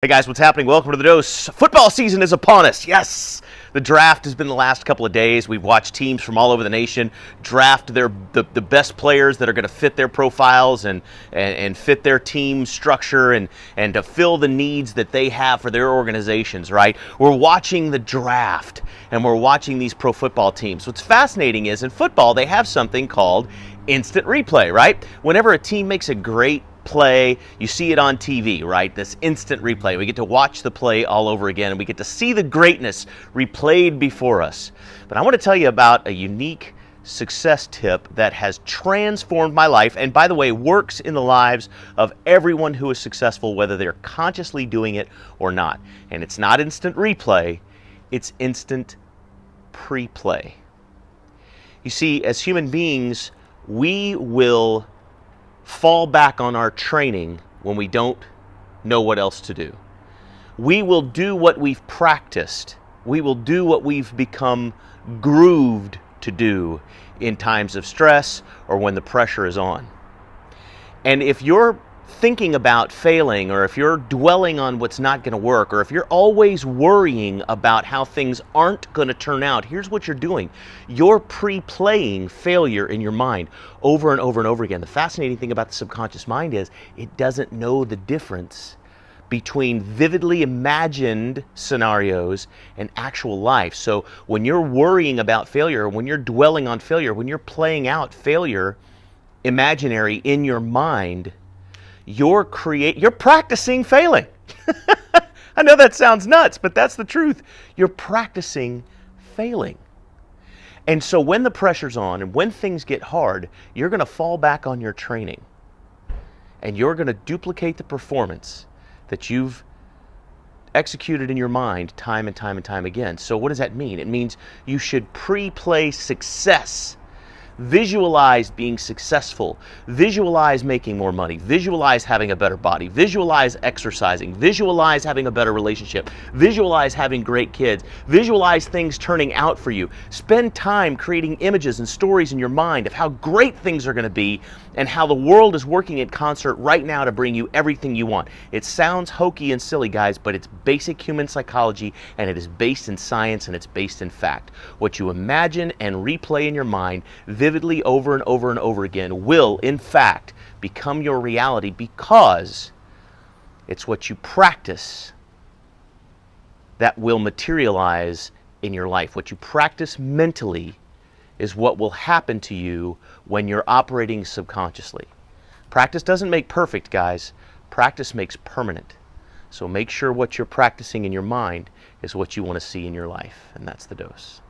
Hey guys, what's happening? Welcome to the Dose. Football season is upon us. Yes, the draft has been the last couple of days. We've watched teams from all over the nation draft the best players that are going to fit their profiles and fit their team structure and to fill the needs that they have for their organizations. Right? We're watching the draft and we're watching these pro football teams. What's fascinating is in football they have something called instant replay. Right? Whenever a team makes a great play, you see it on TV, right? This instant replay. We get to watch the play all over again, and we get to see the greatness replayed before us. But I want to tell you about a unique success tip that has transformed my life, and by the way, works in the lives of everyone who is successful, whether they're consciously doing it or not. And it's not instant replay, it's instant pre-play. You see, as human beings, we will fall back on our training when we don't know what else to do. We will do what we've practiced. We will do what we've become grooved to do in times of stress or when the pressure is on. And if you're thinking about failing, or if you're dwelling on what's not going to work, or if you're always worrying about how things aren't going to turn out, here's what you're doing. You're pre-playing failure in your mind over and over and over again. The fascinating thing about the subconscious mind is it doesn't know the difference between vividly imagined scenarios and actual life. So when you're worrying about failure, when you're dwelling on failure, when you're playing out failure imaginary in your mind, you're practicing failing. I know that sounds nuts, but that's the truth. You're practicing failing. And so when the pressure's on and when things get hard, you're going to fall back on your training. And you're going to duplicate the performance that you've executed in your mind time and time and time again. So what does that mean? It means you should pre-play success. Visualize being successful, visualize making more money, visualize having a better body, visualize exercising, visualize having a better relationship, visualize having great kids, visualize things turning out for you. Spend time creating images and stories in your mind of how great things are going to be and how the world is working in concert right now to bring you everything you want. It sounds hokey and silly, guys, but it's basic human psychology, and it is based in science, and it's based in fact. What you imagine and replay in your mind vividly over and over and over again will, in fact, become your reality, because it's what you practice that will materialize in your life. What you practice mentally is what will happen to you when you're operating subconsciously. Practice doesn't make perfect, guys. Practice makes permanent. So make sure what you're practicing in your mind is what you want to see in your life. And that's the dose.